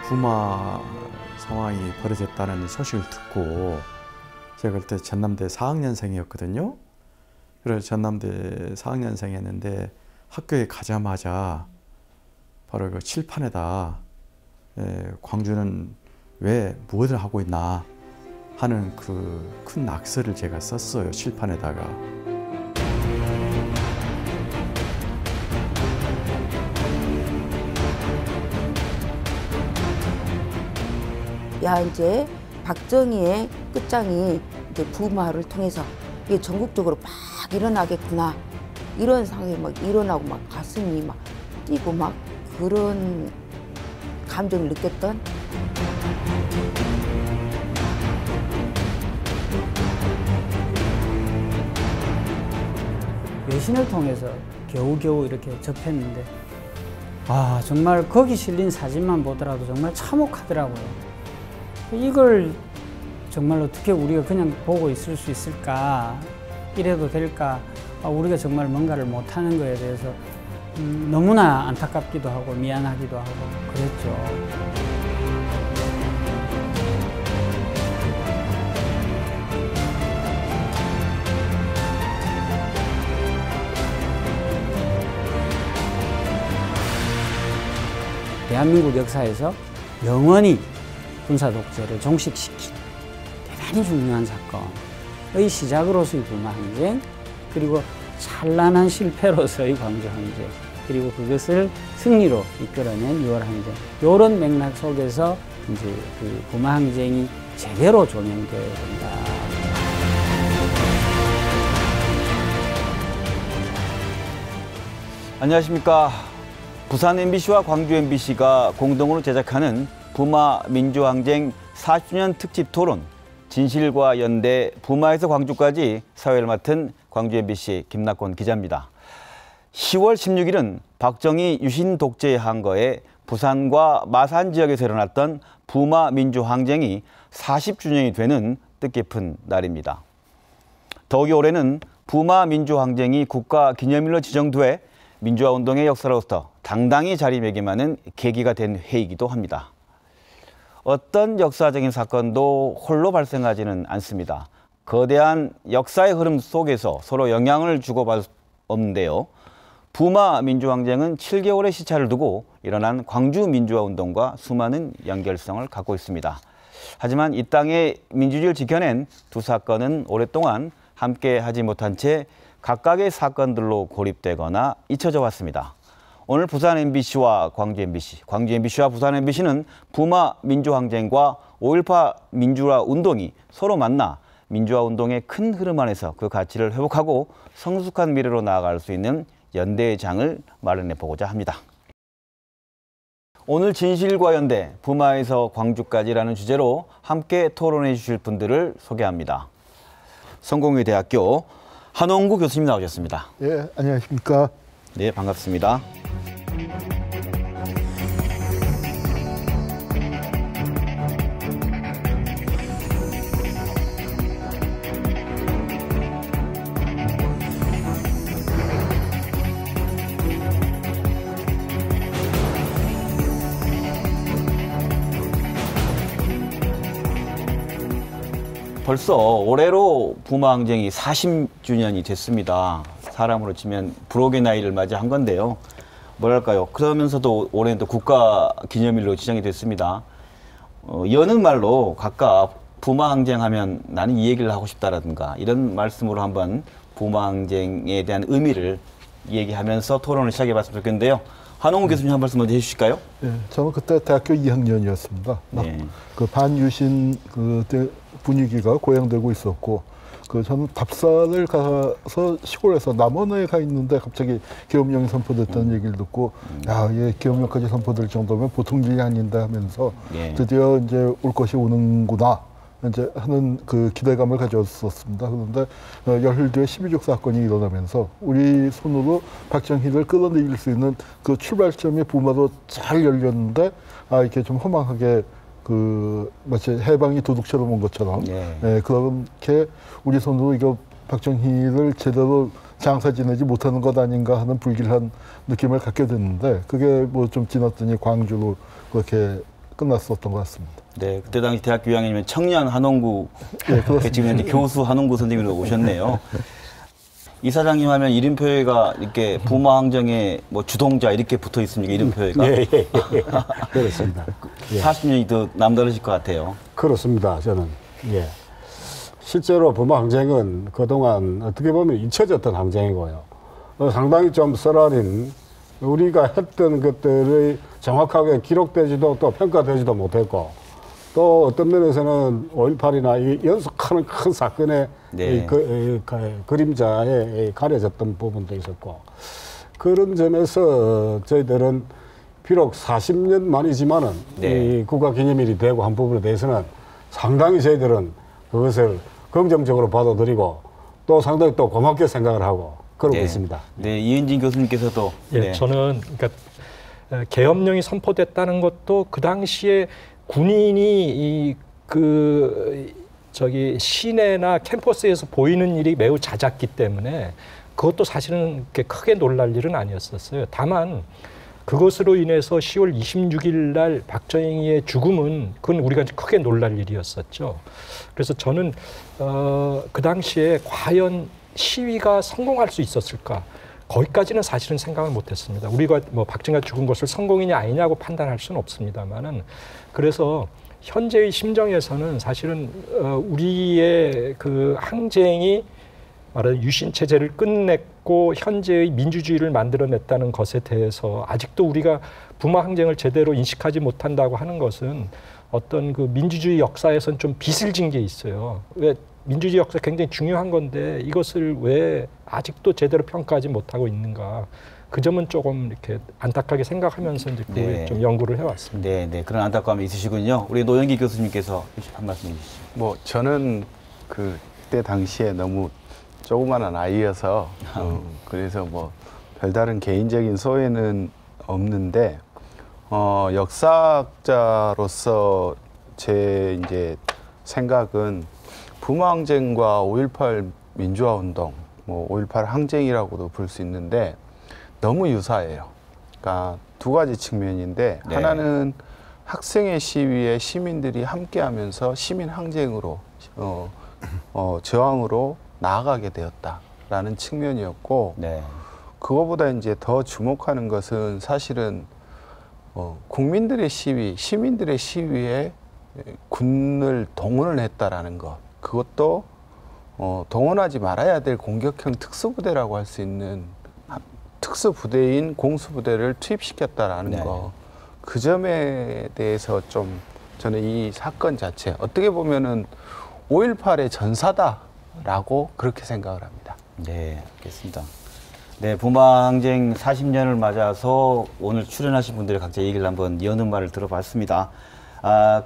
부마 상황이 벌어졌다는 소식을 듣고 제가 그때 전남대 4학년생이었거든요. 그래서 전남대 4학년생이었는데 학교에 가자마자 바로 그 칠판에다 광주는 왜 무엇을 하고 있나 하는 그 큰 낙서를 제가 썼어요. 칠판에다가. 야, 이제 박정희의 끝장이 이제 부마를 통해서 이게 전국적으로 막 일어나겠구나, 이런 상황이 막 일어나고 막 가슴이 막 뛰고 막 그런 감정을 느꼈던. 외신을 통해서 겨우겨우 이렇게 접했는데, 아, 정말 거기 실린 사진만 보더라도 정말 참혹하더라고요. 이걸 정말 어떻게 우리가 그냥 보고 있을 수 있을까? 이래도 될까? 우리가 정말 뭔가를 못하는 거에 대해서 너무나 안타깝기도 하고 미안하기도 하고 그랬죠. 대한민국 역사에서 영원히 군사 독재를 종식시킨 대단히 중요한 사건의 시작으로서의 부마항쟁, 그리고 찬란한 실패로서의 광주항쟁, 그리고 그것을 승리로 이끌어낸 6월항쟁, 이런 맥락 속에서 이제 그 부마항쟁이 제대로 조명되어야 된다. 안녕하십니까. 부산 MBC와 광주 MBC가 공동으로 제작하는 부마 민주항쟁 40주년 특집 토론, 진실과 연대, 부마에서 광주까지 사회를 맡은 광주 MBC 김낙곤 기자입니다. 10월 16일은 박정희 유신 독재의 항거에 부산과 마산 지역에서 일어났던 부마 민주항쟁이 40주년이 되는 뜻깊은 날입니다. 더욱이 올해는 부마 민주항쟁이 국가기념일로 지정돼 민주화운동의 역사로부터 당당히 자리매김하는 계기가 된 해이기도 합니다. 어떤 역사적인 사건도 홀로 발생하지는 않습니다. 거대한 역사의 흐름 속에서 서로 영향을 주고받을 수 없는데요. 부마 민주항쟁은 7개월의 시차를 두고 일어난 광주 민주화운동과 수많은 연결성을 갖고 있습니다. 하지만 이 땅의 민주주의를 지켜낸 두 사건은 오랫동안 함께 하지 못한 채 각각의 사건들로 고립되거나 잊혀져 왔습니다. 오늘 부산 MBC와 광주 MBC, 광주 MBC와 부산 MBC는 부마 민주항쟁과 5.18 민주화 운동이 서로 만나 민주화 운동의 큰 흐름 안에서 그 가치를 회복하고 성숙한 미래로 나아갈 수 있는 연대의 장을 마련해 보고자 합니다. 오늘 진실과 연대, 부마에서 광주까지라는 주제로 함께 토론해 주실 분들을 소개합니다. 성공회대학교 한홍구 교수님 나오셨습니다. 예, 안녕하십니까. 네, 반갑습니다. 벌써 올해로 부마항쟁이 40주년이 됐습니다. 사람으로 치면 불혹의 나이를 맞이한 건데요. 뭐랄까요. 그러면서도 올해는 또 국가기념일로 지정이 됐습니다. 여는 말로 각각 부마항쟁 하면 나는 이 얘기를 하고 싶다라든가 이런 말씀으로 한번 부마항쟁에 대한 의미를 얘기하면서 토론을 시작해 봤으면 좋겠는데요. 한홍구 교수님 한 말씀 먼저 해주실까요? 네, 저는 그때 대학교 2학년이었습니다. 네. 그 반유신 분위기가 고양되고 있었고, 저는 답사를 가서 시골에서 남원에 가 있는데 갑자기 계엄령이 선포됐다는 얘기를 듣고, 야, 얘 계엄령까지 선포될 정도면 보통 일이 아닌다 하면서 드디어 이제 올 것이 오는구나. 이제 하는 그 기대감을 가졌었습니다. 그런데 열흘 뒤에 12.6 사건이 일어나면서 우리 손으로 박정희를 끌어내릴 수 있는 그 출발점이 부마로 잘 열렸는데, 이렇게 좀 허망하게 마치 해방이 도둑처럼 온 것처럼, 그렇게 우리 손으로 이거 박정희를 제대로 장사 지내지 못하는 것 아닌가 하는 불길한 느낌을 갖게 됐는데, 그게 뭐 좀 지났더니 광주로 그렇게 끝났었던 것 같습니다. 네, 그때 당시 대학교 2학년이면 청년 한홍구, 그렇습니다. 지금 현재 교수 한홍구 선생님으로 오셨네요. 이사장님 하면 이름표가 이렇게 부마 항쟁의 뭐 주동자 이렇게 붙어 있습니까? 이름표가? 예. 그렇습니다. 40년이 더 남다르실 것 같아요. 그렇습니다. 저는. 예. 실제로 부마 항쟁은 그동안 어떻게 보면 잊혀졌던 항쟁이고요. 상당히 좀 썰어린 우리가 했던 것들이 정확하게 기록되지도 또 평가되지도 못했고 또 어떤 면에서는 5.18이나 연속하는 큰 사건의 네. 그림자에 가려졌던 부분도 있었고 그런 점에서 저희들은 비록 40년 만이지만은 네. 이 국가기념일이 되고 한 부분에 대해서는 상당히 저희들은 그것을 긍정적으로 받아들이고 또 상당히 또 고맙게 생각을 하고 그러고 네. 있습니다. 네, 이은진 교수님께서도. 예, 네. 저는 그러니까 계엄령이 선포됐다는 것도 그 당시에 군인이 시내나 캠퍼스에서 보이는 일이 매우 잦았기 때문에 그것도 사실은 그렇게 크게 놀랄 일은 아니었었어요. 다만 그것으로 인해서 10월 26일 날 박정희의 죽음은 그건 우리가 크게 놀랄 일이었었죠. 그래서 저는 그 당시에 과연 시위가 성공할 수 있었을까? 거기까지는 사실은 생각을 못했습니다. 우리가 뭐 박정희가 죽은 것을 성공이냐 아니냐고 판단할 수는 없습니다만은 그래서 현재의 심정에서는 사실은 우리의 그 항쟁이 말하는 유신 체제를 끝냈고 현재의 민주주의를 만들어냈다는 것에 대해서 아직도 우리가 부마 항쟁을 제대로 인식하지 못한다고 하는 것은 어떤 그 민주주의 역사에선 좀 빚을 진 게 있어요. 왜 민주주의 역사 굉장히 중요한 건데 이것을 왜 아직도 제대로 평가하지 못하고 있는가? 그 점은 조금 이렇게 안타깝게 생각하면서 이제 네. 좀 연구를 해왔습니다. 네, 네, 그런 안타까움이 있으시군요. 우리 노영기 교수님께서 한 말씀 해주시죠. 뭐 저는 그때 당시에 너무 조그마한 아이여서 그래서 뭐 별다른 개인적인 소회는 없는데 역사학자로서 제 이제 생각은 부마 항쟁과 5.18 민주화 운동, 뭐 5.18 항쟁이라고도 볼 수 있는데 너무 유사해요. 그러니까 두 가지 측면인데 네. 하나는 학생의 시위에 시민들이 함께하면서 시민 항쟁으로 저항으로 나아가게 되었다라는 측면이었고 네. 그거보다 이제 더 주목하는 것은 사실은 국민들의 시위, 시민들의 시위에 군을 동원을 했다라는 것. 그것도 동원하지 말아야 될 공격형 특수부대라고 할 수 있는 특수부대인 공수부대를 투입시켰다라는 네. 거. 그 점에 대해서 좀 저는 이 사건 자체 어떻게 보면은 5.18의 전사다라고 그렇게 생각을 합니다. 네, 알겠습니다. 네, 부마 항쟁 40년을 맞아서 오늘 출연하신 분들의 각자 얘기를 한번 여는 말을 들어봤습니다.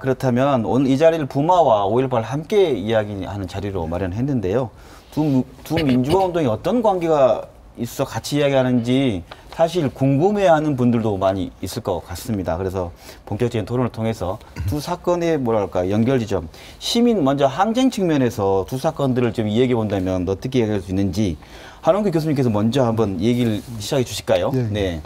그렇다면 오늘 이 자리를 부마와 5.18 함께 이야기하는 자리로 마련했는데요. 두 민주화 운동이 어떤 관계가 있어 같이 이야기하는지 사실 궁금해하는 분들도 많이 있을 것 같습니다. 그래서 본격적인 토론을 통해서 두 사건의 뭐랄까 연결 지점, 시민 먼저 항쟁 측면에서 두 사건들을 좀 이야기해 본다면 어떻게 이야기할 수 있는지 한홍규 교수님께서 먼저 한번 얘기를 시작해 주실까요? 예, 예. 네.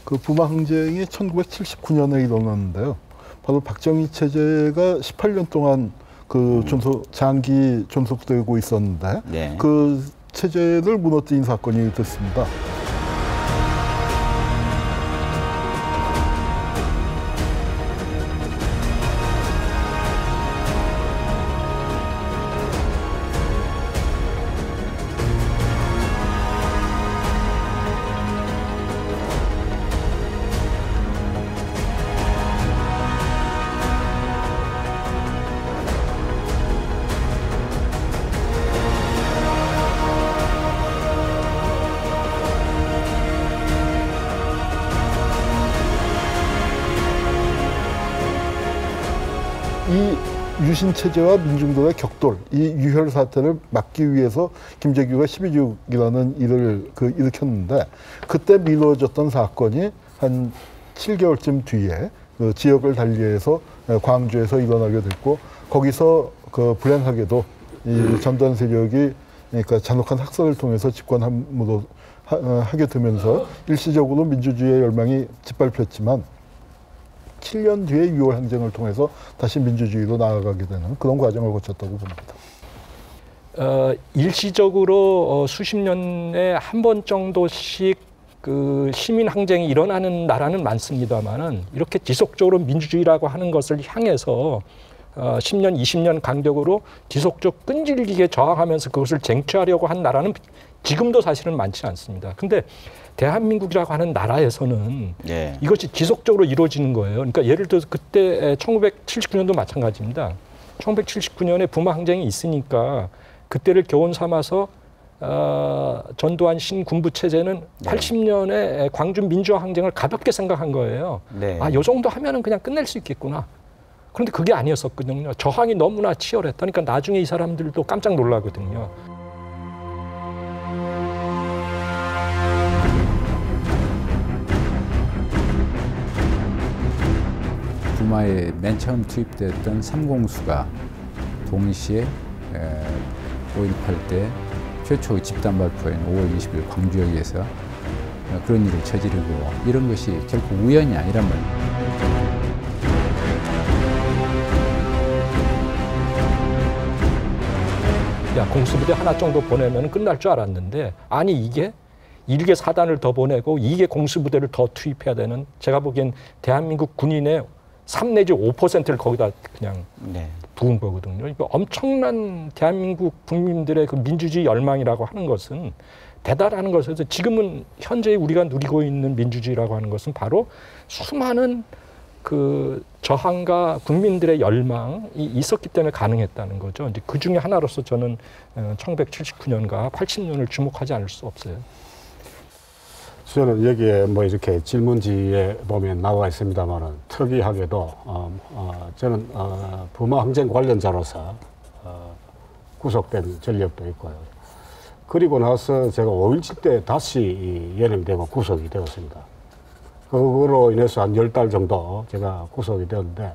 그 부마 항쟁이 1979년에 일어났는데요. 바로 박정희 체제가 18년 동안 그 장기 존속되고 있었는데 네. 그 체제를 무너뜨린 사건이 됐습니다. 이 유신 체제와 민중들의 격돌, 이 유혈 사태를 막기 위해서 김재규가 12.6이라는 일을 일으켰는데 그때 미뤄졌던 사건이 한 7개월쯤 뒤에 그 지역을 달리해서 광주에서 일어나게 됐고 거기서 그 불행하게도 이 전두환 세력이 그러니까 잔혹한 학살을 통해서 집권함으로 하게 되면서 일시적으로 민주주의의 열망이 짓밟혔지만 7년 뒤에 6월 항쟁을 통해서 다시 민주주의로 나아가게 되는 그런 과정을 거쳤다고 봅니다. 일시적으로 수십 년에 한 번 정도씩 그 시민 항쟁이 일어나는 나라는 많습니다만은 이렇게 지속적으로 민주주의라고 하는 것을 향해서 10년, 20년 간격으로 지속적 끈질기게 저항하면서 그것을 쟁취하려고 한 나라는 지금도 사실은 많지 않습니다. 근데 대한민국이라고 하는 나라에서는 예. 이것이 지속적으로 이루어지는 거예요. 그러니까 예를 들어서 그때 1979년도 마찬가지입니다. 1979년에 부마 항쟁이 있으니까 그때를 교훈 삼아서 전두환 신군부 체제는 네. 80년에 광주 민주화 항쟁을 가볍게 생각한 거예요. 네. 요 정도 하면은 그냥 끝낼 수 있겠구나. 그런데 그게 아니었었거든요. 저항이 너무나 치열했다니까 나중에 이 사람들도 깜짝 놀라거든요. 부마에 맨 처음 투입됐던 3공수가 동시에 5.18 때 최초의 집단 발포인 5월 20일 광주역에서 그런 일을 저지르고 이런 것이 결코 우연이 아니란 말입니다. 야, 공수부대 하나 정도 보내면 끝날 줄 알았는데 아니 이게 1개 사단을 더 보내고 2개 공수부대를 더 투입해야 되는 제가 보기엔 대한민국 군인의 3 내지 5%를 거기다 그냥 네. 부은 거거든요. 이거 엄청난 대한민국 국민들의 그 민주주의 열망이라고 하는 것은 대단한 것에서 지금은 현재 우리가 누리고 있는 민주주의라고 하는 것은 바로 수많은 그 저항과 국민들의 열망이 있었기 때문에 가능했다는 거죠. 이제 그 중에 하나로서 저는 1979년과 80년을 주목하지 않을 수 없어요. 저는 여기에 뭐 이렇게 질문지에 보면 나와 있습니다만은 특이하게도 저는 부마 항쟁 관련자로서 구속된 전력도 있고요. 그리고 나서 제가 5.17 때 다시 연행되고 구속이 되었습니다. 그거로 인해서 한 10달 정도 제가 구속이 되었는데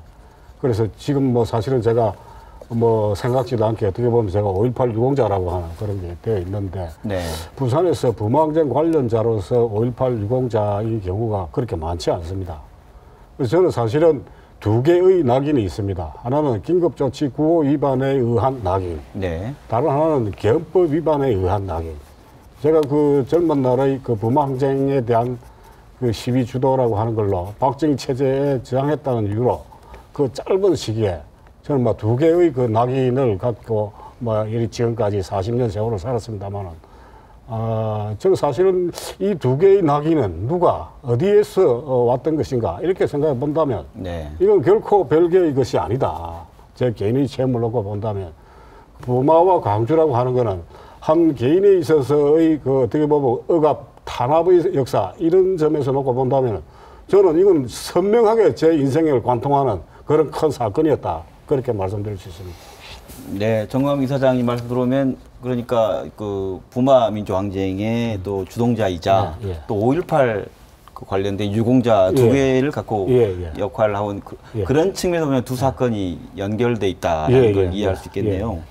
그래서 지금 뭐 사실은 제가 뭐 생각지도 않게 어떻게 보면 제가 5.18 유공자라고 하는 그런 게 되어 있는데 네. 부산에서 부마항쟁 관련자로서 5.18 유공자의 경우가 그렇게 많지 않습니다. 그래서 저는 사실은 2개의 낙인이 있습니다. 하나는 긴급조치 구호 위반에 의한 낙인, 네. 다른 하나는 개헌법 위반에 의한 낙인. 제가 그 젊은 날의 그 부마항쟁에 대한 그 시위 주도라고 하는 걸로 박정희 체제에 저항했다는 이유로 그 짧은 시기에 저는 뭐 2개의 그 낙인을 갖고 뭐 이리 지금까지 40년 세월을 살았습니다만은 저는 사실은 이 2개의 낙인은 누가 어디에서 왔던 것인가 이렇게 생각해 본다면 네. 이건 결코 별개의 것이 아니다. 제 개인의 체험을 놓고 본다면 부마와 광주라고 하는 거는 한 개인에 있어서의 그 어떻게 보면 억압 탄압의 역사 이런 점에서 놓고 본다면 저는 이건 선명하게 제 인생을 관통하는 그런 큰 사건이었다. 그렇게 말씀드릴 수 있습니다. 네, 정광 이사장님 말씀 들어오면 그러니까 그 부마 민주항쟁의 또 주동자이자 예, 예. 또 5.18 그 관련된 유공자 두 예. 개를 갖고 예. 역할을 하고 예. 그런 측면에서 보면 두 사건이 연결돼 있다는 걸 이해할 수 있겠네요.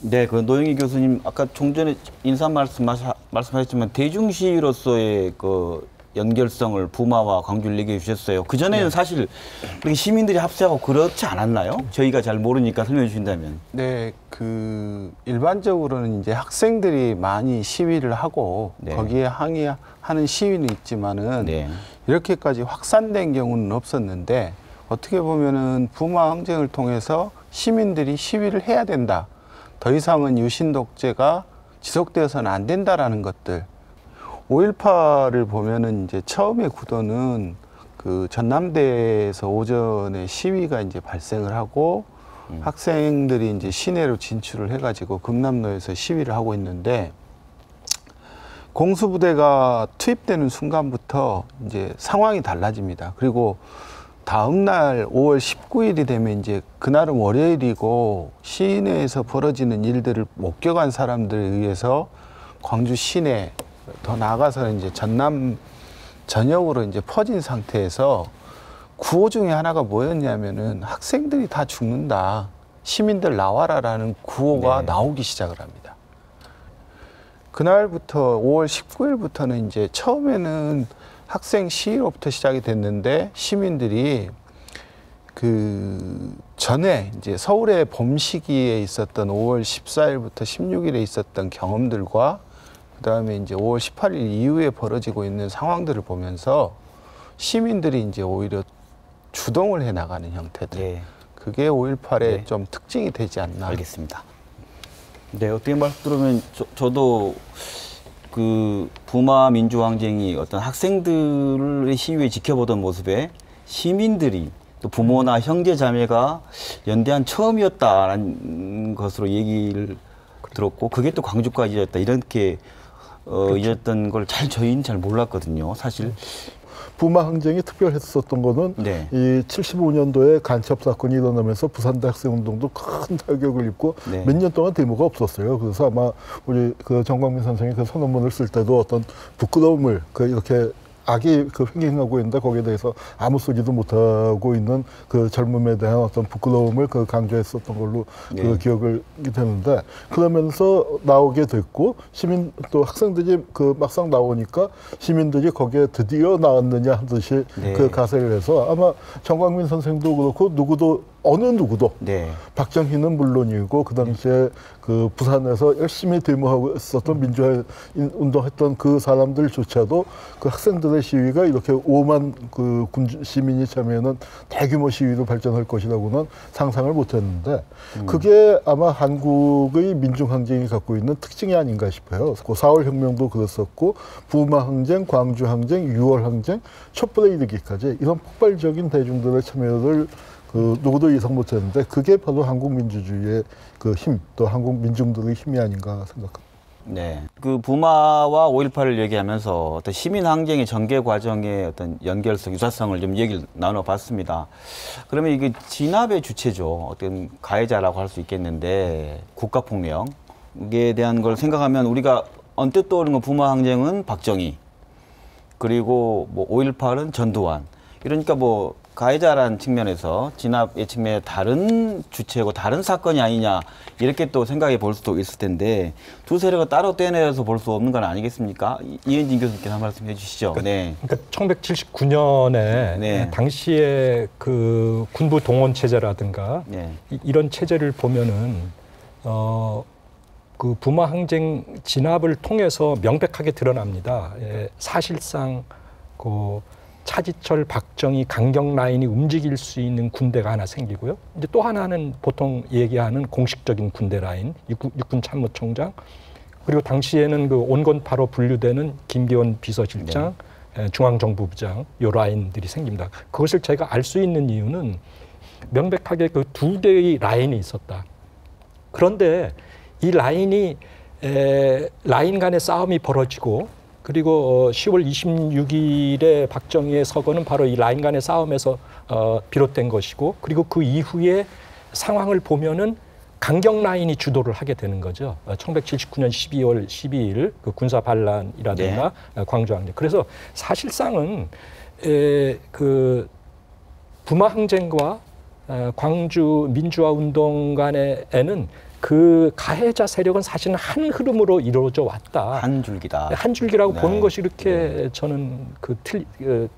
네, 그 노영희 교수님 아까 좀 전에 인사 말씀하셨지만 대중시위로서의 그 연결성을 부마와 광주를 얘기해 주셨어요. 그전에는 사실 그렇게 시민들이 합세하고 그렇지 않았나요? 저희가 잘 모르니까 설명해 주신다면. 네, 그 일반적으로는 이제 학생들이 많이 시위를 하고 네. 거기에 항의하는 시위는 있지만은 네. 이렇게까지 확산된 경우는 없었는데 어떻게 보면은 부마 항쟁을 통해서 시민들이 시위를 해야 된다. 더 이상은 유신 독재가 지속되어서는 안 된다라는 것들. 5.18을 보면은 이제 처음에 구도는 그 전남대에서 오전에 시위가 이제 발생을 하고 학생들이 이제 시내로 진출을 해가지고 금남로에서 시위를 하고 있는데 공수부대가 투입되는 순간부터 이제 상황이 달라집니다. 그리고 다음 날 5월 19일이 되면 이제 그날은 월요일이고 시내에서 벌어지는 일들을 목격한 사람들에 의해서 광주 시내 더 나아가서 이제 전남 전역으로 이제 퍼진 상태에서 구호 중에 하나가 뭐였냐면은 학생들이 다 죽는다. 시민들 나와라라는 구호가 네. 나오기 시작을 합니다. 그날부터 5월 19일부터는 이제 처음에는 학생 시위로부터 시작이 됐는데 시민들이 그 전에 이제 서울의 봄 시기에 있었던 5월 14일부터 16일에 있었던 경험들과 그다음에 이제 5월 18일 이후에 벌어지고 있는 상황들을 보면서 시민들이 이제 오히려 주동을 해 나가는 형태들. 네. 그게 5.18의 네. 좀 특징이 되지 않나. 알겠습니다. 네, 어떻게 말씀 들으면 저도 그 부마 민주항쟁이 어떤 학생들의 시위에 지켜보던 모습에 시민들이 또 부모나 형제 자매가 연대한 처음이었다라는 것으로 얘기를 들었고 그게 또 광주까지 이었다 이렇게 이었던 걸 저희는 잘 몰랐거든요. 사실 부마 항쟁이 특별했었던 거는 네. 이 75년도에 간첩 사건이 일어나면서 부산 대학생 운동도 큰 타격을 입고 네. 몇 년 동안 데모가 없었어요. 그래서 아마 우리 그 정광민 선생이 그 선언문을 쓸 때도 어떤 부끄러움을 그 이렇게 악이 그 횡행하고 있는데 거기에 대해서 아무 소리도 못하고 있는 그 젊음에 대한 어떤 부끄러움을 그 강조했었던 걸로 네. 그 기억을 되는데 그러면서 나오게 됐고 시민 또 학생들이 그 막상 나오니까 시민들이 거기에 드디어 나왔느냐 하듯이 네. 그 가세를 해서 아마 정광민 선생도 그렇고 누구도 어느 누구도 네. 박정희는 물론이고 그 당시에 그 부산에서 열심히 데모하고 있었던 민주화 운동했던 그 사람들조차도 그 학생들의 시위가 이렇게 5만 그 시민이 참여하는 대규모 시위로 발전할 것이라고는 상상을 못했는데 그게 아마 한국의 민중항쟁이 갖고 있는 특징이 아닌가 싶어요. 그 4월 혁명도 그랬었고 부마항쟁, 광주항쟁, 6월항쟁, 촛불에 이르기까지 이런 폭발적인 대중들의 참여를 그 누구도 예상 못했는데 그게 바로 한국 민주주의의 그 힘, 또 한국 민중들의 힘이 아닌가 생각합니다. 네. 그 부마와 5.18을 얘기하면서 어떤 시민 항쟁의 전개 과정의 어떤 연결성, 유사성을 좀 얘기를 나눠봤습니다. 그러면 이게 진압의 주체죠. 어떤 가해자라고 할 수 있겠는데 국가폭력에 대한 걸 생각하면 우리가 언뜻 떠오르는 건 부마 항쟁은 박정희, 그리고 뭐 5.18은 전두환. 이러니까 뭐 가해자라는 측면에서 진압의 측면에 다른 주체고 다른 사건이 아니냐 이렇게 또 생각해 볼 수도 있을 텐데 두 세력을 따로 떼내서 볼 수 없는 건 아니겠습니까? 이현진 교수님께서 한 말씀 해주시죠. 네. 그러니까 1979년에 네. 당시에 그 군부 동원 체제라든가 네. 이런 체제를 보면은 그 부마 항쟁 진압을 통해서 명백하게 드러납니다. 예, 사실상 그 차지철, 박정희, 강경 라인이 움직일 수 있는 군대가 하나 생기고요. 이제 또 하나는 보통 얘기하는 공식적인 군대 라인, 육군 참모총장, 그리고 당시에는 그 온건파로 분류되는 김기원 비서실장, 네. 중앙정부부장, 요 라인들이 생깁니다. 그것을 제가 알 수 있는 이유는 명백하게 그 두 개의 라인이 있었다. 그런데 이 라인이 라인 간의 싸움이 벌어지고 그리고 10월 26일에 박정희의 서거는 바로 이 라인 간의 싸움에서 비롯된 것이고 그리고 그 이후에 상황을 보면은 강경 라인이 주도를 하게 되는 거죠. 1979년 12월 12일 그 군사 반란이라든가 네. 광주항쟁. 그래서 사실상은 그 부마 항쟁과 광주 민주화 운동 간에는 그 가해자 세력은 사실은 한 흐름으로 이루어져 왔다. 한 줄기다. 한 줄기라고 네. 보는 것이 이렇게 네. 저는 그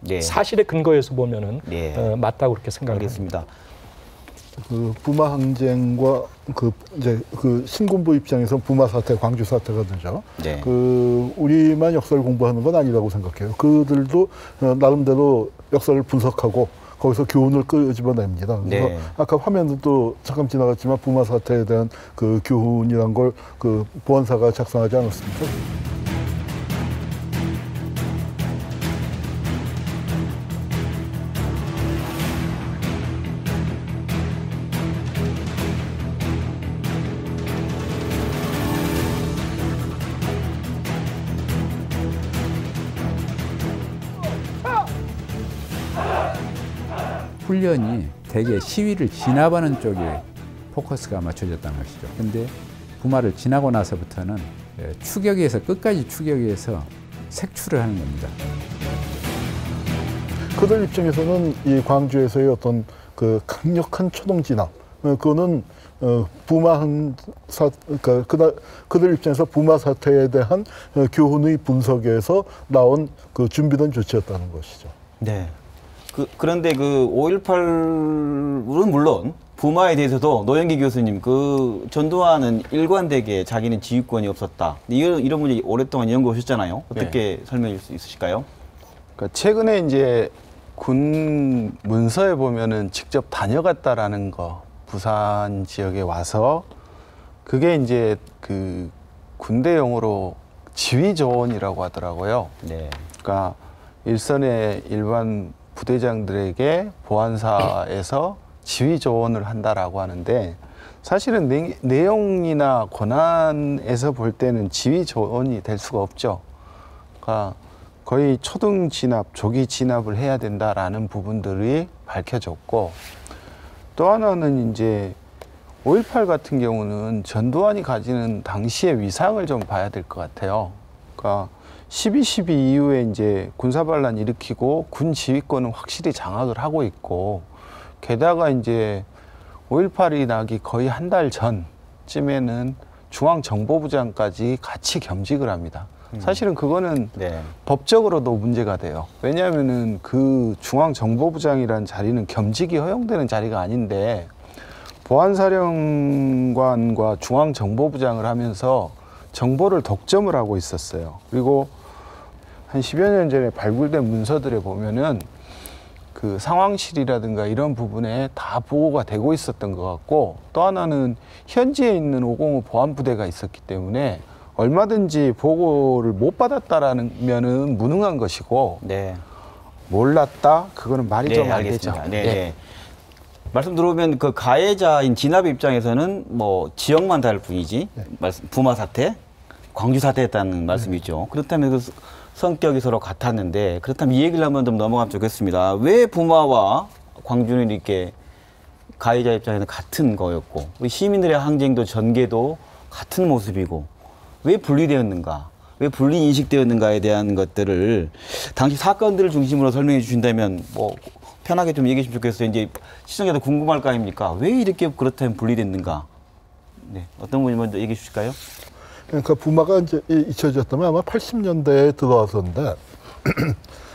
네. 사실의 근거에서 보면은 네. 맞다고 그렇게 생각합니다. 그 부마 항쟁과 그 이제 그 신군부 입장에서 부마 사태, 광주 사태가 되죠. 네. 그 우리만 역사를 공부하는 건 아니라고 생각해요. 그들도 나름대로 역사를 분석하고 거기서 교훈을 끄집어냅니다. 그래서 네. 아까 화면도 잠깐 지나갔지만 부마 사태에 대한 그 교훈이란 걸 그 보안사가 작성하지 않았습니까? 훈련이 대개 시위를 진압하는 쪽에 포커스가 맞춰졌다는 것이죠. 근데 부마를 지나고 나서부터는 추격에서 끝까지 추격해서 색출을 하는 겁니다. 그들 입장에서는 이 광주에서의 어떤 그 강력한 초동 진압, 그거는 부마 그러니까 그들 입장에서 부마 사태에 대한 교훈의 분석에서 나온 그 준비된 조치였다는 것이죠. 네. 그런데 그 5.18은 물론 부마에 대해서도 노영기 교수님 그 전두환은 일관되게 자기는 지휘권이 없었다. 이런 문제 오랫동안 연구하셨잖아요. 어떻게 설명해 줄 수 있으실까요? 그러니까 최근에 이제 군 문서에 보면은 직접 다녀갔다라는 거, 부산 지역에 와서 그게 이제 그 군대 용어로 지휘조언이라고 하더라고요. 네. 그러니까 일선의 일반 부대장들에게 보안사에서 지휘 조언을 한다라고 하는데 사실은 내용이나 권한에서 볼 때는 지휘 조언이 될 수가 없죠. 그러니까 거의 초등 진압, 조기 진압을 해야 된다라는 부분들이 밝혀졌고 또 하나는 이제 5.18 같은 경우는 전두환이 가지는 당시의 위상을 좀 봐야 될 것 같아요. 그러니까 12.12 이후에 이제 군사반란 일으키고 군 지휘권은 확실히 장악을 하고 있고 게다가 이제 5.18이 나기 거의 한 달 전쯤에는 중앙정보부장까지 같이 겸직을 합니다. 사실은 그거는 네. 법적으로도 문제가 돼요. 왜냐하면은 그 중앙정보부장이라는 자리는 겸직이 허용되는 자리가 아닌데 보안사령관과 중앙정보부장을 하면서 정보를 독점을 하고 있었어요. 그리고 한 10여 년 전에 발굴된 문서들에 보면은 그 상황실이라든가 이런 부분에 다 보고가 되고 있었던 것 같고 또 하나는 현지에 있는 505 보안부대가 있었기 때문에 얼마든지 보고를 못 받았다라면은 무능한 것이고 네. 몰랐다? 그거는 말이 좀 안 되죠. 알겠습니다. 네. 네. 말씀 들어보면 그 가해자인 진압 입장에서는 뭐 지역만 다를 뿐이지 부마 사태, 광주 사태였다는 말씀이죠. 그렇다면 그 성격이 서로 같았는데 그렇다면 이 얘기를 한번 좀 넘어가면 좋겠습니다. 왜 부마와 광주는 이렇게 가해자 입장에서는 같은 거였고 우리 시민들의 항쟁도 전개도 같은 모습이고 왜 분리되었는가? 왜 분리 인식되었는가에 대한 것들을 당시 사건들을 중심으로 설명해 주신다면 뭐 편하게 좀 얘기해 주시면 좋겠어요. 이제 시청자도 궁금할 거 아닙니까? 왜 이렇게 그렇다면 분리됐는가? 네, 어떤 분이 먼저 얘기해 주실까요? 그러니까 부마가 이제 잊혀졌다면 아마 80년대에 들어왔었는데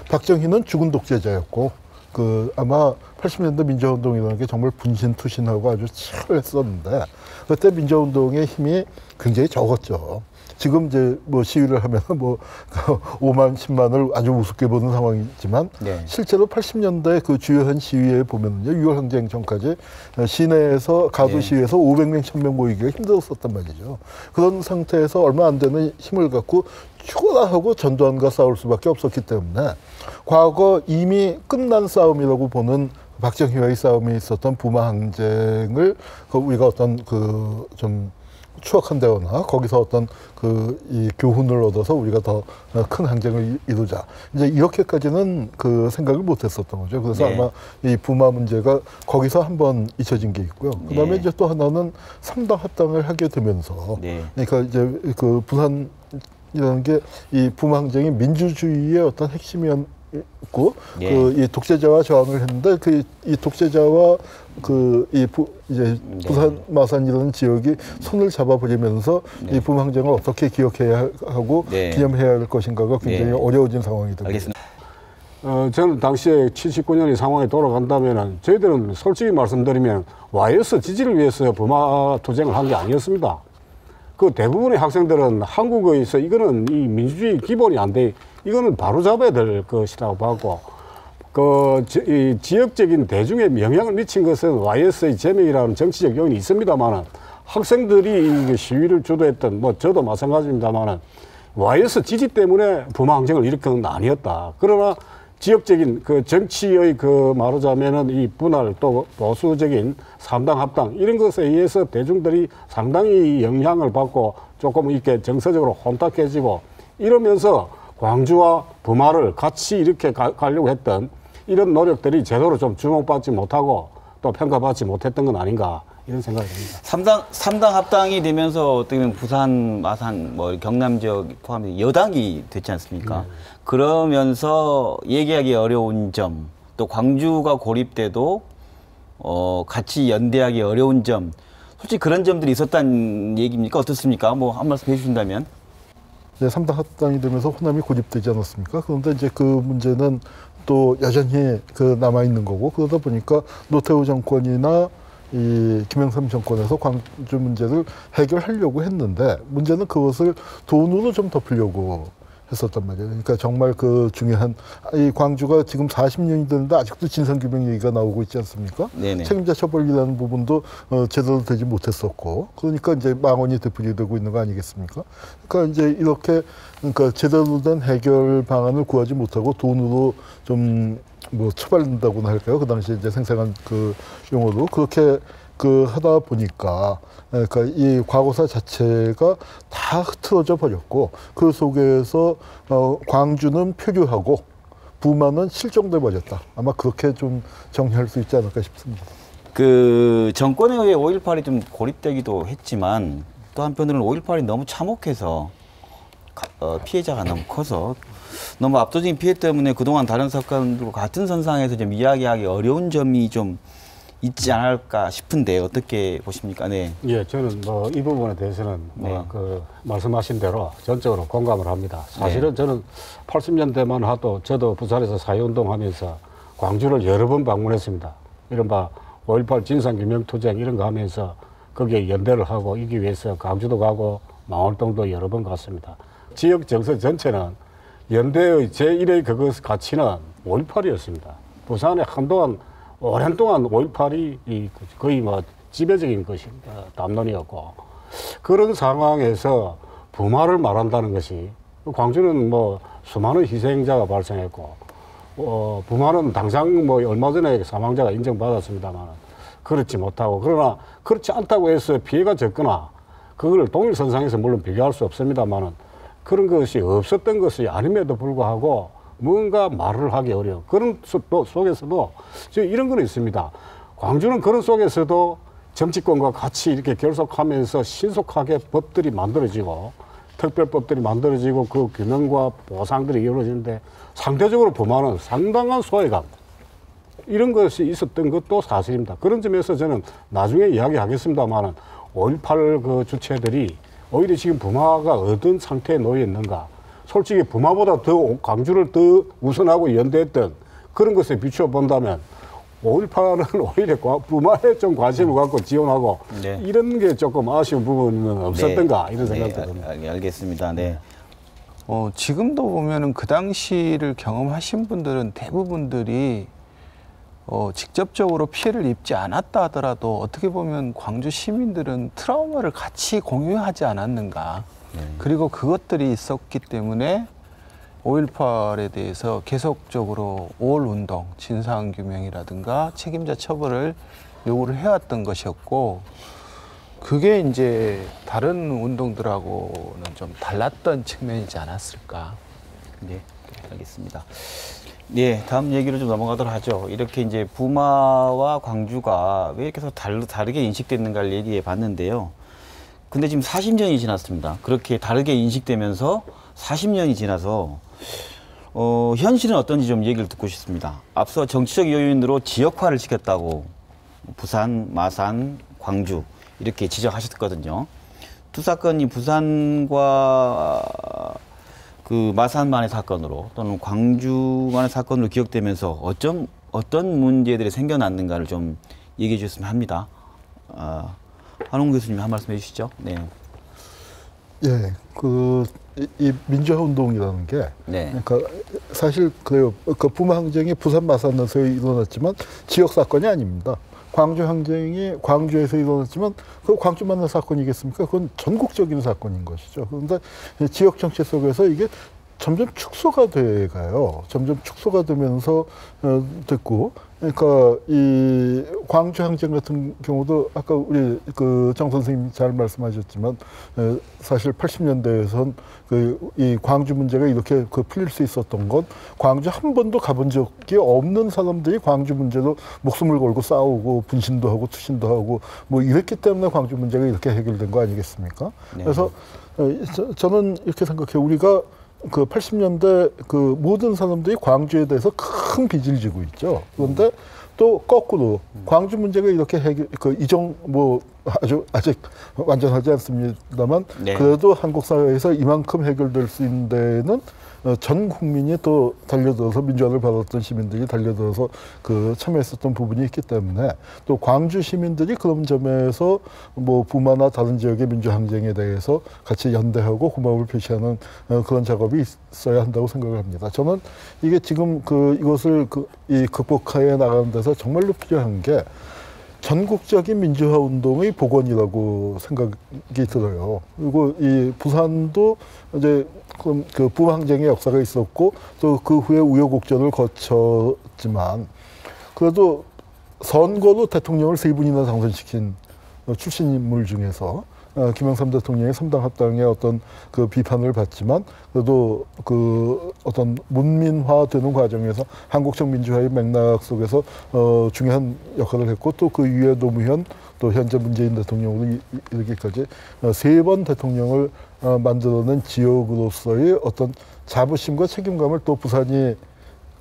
박정희는 죽은 독재자였고 그 아마 80년대 민주화운동이라는 게 정말 분신투신하고 아주 치열했었는데 그때 민주화운동의 힘이 굉장히 적었죠. 지금 이제 뭐 시위를 하면 뭐 5만, 10만을 아주 우습게 보는 상황이지만 네. 실제로 80년대 그 주요한 시위에 보면요. 6월 항쟁 전까지 시내에서 가두 네. 시위에서 500명, 1000명 모이기가 힘들었었단 말이죠. 그런 상태에서 얼마 안 되는 힘을 갖고 죽어라 하고 전두환과 싸울 수밖에 없었기 때문에 과거 이미 끝난 싸움이라고 보는 박정희와의 싸움이 있었던 부마 항쟁을 우리가 어떤 그 좀 추억한다거나 거기서 어떤 이 교훈을 얻어서 우리가 더 큰 항쟁을 이루자. 이제 이렇게까지는 그 생각을 못 했었던 거죠. 그래서 네. 아마 이 부마 문제가 거기서 한번 잊혀진 게 있고요. 그 다음에 네. 이제 또 하나는 상당 합당을 하게 되면서 네. 그러니까 이제 그 부산이라는 게 이 부마 항쟁이 민주주의의 어떤 핵심이었고 예. 그 이 독재자와 저항을 했는데 이 독재자와 이제 부산 마산이라는 지역이 손을 잡아버리면서 네. 이 부마 항쟁을 어떻게 기억해야 하고 네. 기념해야 할 것인가가 굉장히 네. 어려워진 상황이 됩니다. 알겠습니다. 저는 당시에 79년의 상황이 돌아간다면 저희들은 솔직히 말씀드리면 YS 지지를 위해서 부마 투쟁을 한 게 아니었습니다. 그 대부분의 학생들은 한국에서 이거는 이 민주주의 기본이 안 돼, 이거는 바로 잡아야 될 것이라고 봤고, 이 지역적인 대중에 영향을 미친 것은 YS의 제명이라는 정치적 요인이 있습니다만은 학생들이 시위를 주도했던, 뭐 저도 마찬가지입니다만은 YS 지지 때문에 부마 항쟁을 일으킨 건 아니었다. 그러나 지역적인 그 정치의 말하자면은 이 분할 또 보수적인 삼당 합당 이런 것에 의해서 대중들이 상당히 영향을 받고 조금 이렇게 정서적으로 혼탁해지고 이러면서 광주와 부마를 같이 이렇게 가려고 했던 이런 노력들이 제대로 좀 주목받지 못하고 또 평가받지 못했던 건 아닌가 이런 생각이 듭니다. 삼당 합당이 되면서 어떻게 보면 부산, 마산, 뭐 경남 지역 포함해서 여당이 됐지 않습니까? 그러면서 얘기하기 어려운 점, 또 광주가 고립돼도 같이 연대하기 어려운 점, 솔직히 그런 점들이 있었다는 얘기입니까? 어떻습니까? 뭐 한 말씀 해주신다면. 이제 3당 합당이 되면서 호남이 고립되지 않았습니까? 그런데 이제 그 문제는 또 여전히 그 남아 있는 거고, 그러다 보니까 노태우 정권이나 이 김영삼 정권에서 광주 문제를 해결하려고 했는데, 문제는 그것을 돈으로 좀 덮으려고 했었단 말이에요. 그러니까 정말 그 중요한, 이 광주가 지금 40년이 됐는데 아직도 진상규명 얘기가 나오고 있지 않습니까? 네네. 책임자 처벌이라는 부분도 제대로 되지 못했었고, 그러니까 이제 망언이 되풀이되고 있는 거 아니겠습니까? 그러니까 이제 이렇게, 그러니까 제대로 된 해결 방안을 구하지 못하고 돈으로 좀 뭐 처벌된다고나 할까요? 그 당시에 이제 생생한 그 용어로 그렇게 그 하다 보니까, 그러니까 이 과거사 자체가 다 흐트러져 버렸고, 그 속에서 광주는 표류하고 부마는 실종돼 버렸다. 아마 그렇게 좀 정리할 수 있지 않을까 싶습니다. 그 정권에 의해 5.18이 좀 고립되기도 했지만, 또 한편으로는 5.18이 너무 참혹해서 피해자가 너무 커서 너무 압도적인 피해 때문에 그동안 다른 사건들과 같은 선상에서 좀 이야기하기 어려운 점이 좀 있지 않을까 싶은데 어떻게 보십니까? 네. 예, 저는 뭐 이 부분에 대해서는 뭐 그 말씀하신 대로 전적으로 공감을 합니다. 사실은 저는 80년대만 하도 저도 부산에서 사회운동하면서 광주를 여러 번 방문했습니다. 이른바 5.18 진상규명투쟁 이런 거 하면서 거기에 연대를 하고 이기 위해서 광주도 가고 망월동도 여러 번 갔습니다. 지역 정서 전체는 연대의 제1의 그것 가치는 5.18이었습니다. 부산에 한동안 오랜 동안 5.18이 거의 뭐 지배적인 것입니다. 담론이었고, 그런 상황에서 부마를 말한다는 것이, 광주는 뭐 수많은 희생자가 발생했고, 부마는 당장 뭐 얼마 전에 사망자가 인정받았습니다만 그렇지 못하고, 그러나 그렇지 않다고 해서 피해가 적거나 그걸 동일선상에서 물론 비교할 수 없습니다만은 그런 것이 없었던 것이 아님에도 불구하고 뭔가 말을 하기 어려워. 그런 속에서도 이런 건 있습니다. 광주는 그런 속에서도 정치권과 같이 이렇게 결속하면서 신속하게 법들이 만들어지고 특별법들이 만들어지고 그 규명과 보상들이 이루어지는데, 상대적으로 부마는 상당한 소외감 이런 것이 있었던 것도 사실입니다. 그런 점에서 저는 나중에 이야기하겠습니다만은 5.18 그 주체들이 오히려 지금 부마가 어떤 상태에 놓여 있는가, 솔직히 부마보다 더 광주를 더 우선하고 연대했던 그런 것에 비추어 본다면 5.18은 오히려 부마에 좀 관심을 갖고 지원하고 이런 게 조금 아쉬운 부분은 없었던가 이런 생각도 듭니다. 알겠습니다. 네. 지금도 보면은 그 당시를 경험하신 분들은 대부분들이 직접적으로 피해를 입지 않았다 하더라도 어떻게 보면 광주 시민들은 트라우마를 같이 공유하지 않았는가. 그리고 그것들이 있었기 때문에 5.18에 대해서 계속적으로 5월 운동, 진상규명이라든가 책임자 처벌을 요구를 해왔던 것이었고, 그게 이제 다른 운동들하고는 좀 달랐던 측면이지 않았을까. 네, 알겠습니다. 네, 다음 얘기로 좀 넘어가도록 하죠. 이렇게 이제 부마와 광주가 왜 이렇게 다르게 인식됐는가를 얘기해 봤는데요. 근데 지금 40년이 지났습니다. 그렇게 다르게 인식되면서 40년이 지나서 현실은 어떤지 좀 얘기를 듣고 싶습니다. 앞서 정치적 요인으로 지역화를 시켰다고 부산, 마산, 광주 이렇게 지적하셨거든요. 두 사건이 부산과 그 마산만의 사건으로 또는 광주만의 사건으로 기억되면서 어떤 문제들이 생겨났는가를 좀 얘기해 주셨으면 합니다. 한홍 교수님 한 말씀 해주시죠. 네. 예, 이 민주화 운동이라는 게, 그러니까 사실 그래요. 그 부마 항쟁이 부산 마산에서 일어났지만 지역 사건이 아닙니다. 광주 항쟁이 광주에서 일어났지만 그 광주만의 사건이겠습니까? 그건 전국적인 사건인 것이죠. 그런데 지역 정치 속에서 이게 점점 축소가 돼 가요. 점점 축소가 되면서 됐고, 그러니까 이 광주 항쟁 같은 경우도 아까 우리 그 정 선생님 잘 말씀하셨지만 사실 80년대에선 이 광주 문제가 이렇게 풀릴 수 있었던 건 광주 한 번도 가본 적이 없는 사람들이 광주 문제로 목숨을 걸고 싸우고 분신도 하고 투신도 하고 뭐 이랬기 때문에 광주 문제가 이렇게 해결된 거 아니겠습니까? 네. 그래서 저는 이렇게 생각해요. 우리가 그 80년대 그 모든 사람들이 광주에 대해서 큰 빚을 지고 있죠. 그런데 또 거꾸로 광주 문제가 이렇게 아직 완전하지 않습니다만 그래도 한국 사회에서 이만큼 해결될 수 있는 데는 전 국민이 또 달려들어서 민주화를 받았던 시민들이 달려들어서 그 참여했었던 부분이 있기 때문에 또 광주 시민들이 그런 점에서 뭐 부마나 다른 지역의 민주항쟁에 대해서 같이 연대하고 고마움을 표시하는 그런 작업이 있어야 한다고 생각을 합니다. 저는 이게 지금 이것을 이 극복해 나가는 데서 정말로 필요한 게 전국적인 민주화 운동의 복원이라고 생각이 들어요. 그리고 이 부산도 이제 그 부항쟁의 역사가 있었고 또 그 후에 우여곡절을 거쳤지만 그래도 선거로 대통령을 3분이나 당선시킨 출신 인물 중에서 김영삼 대통령의 3당 합당의 어떤 그 비판을 받지만 그래도 그 어떤 문민화되는 과정에서 한국적 민주화의 맥락 속에서 중요한 역할을 했고 또 그 이후에 노무현 또 현재 문재인 대통령으로 이르기까지 3번 대통령을 만들어낸 지역으로서의 어떤 자부심과 책임감을 또 부산이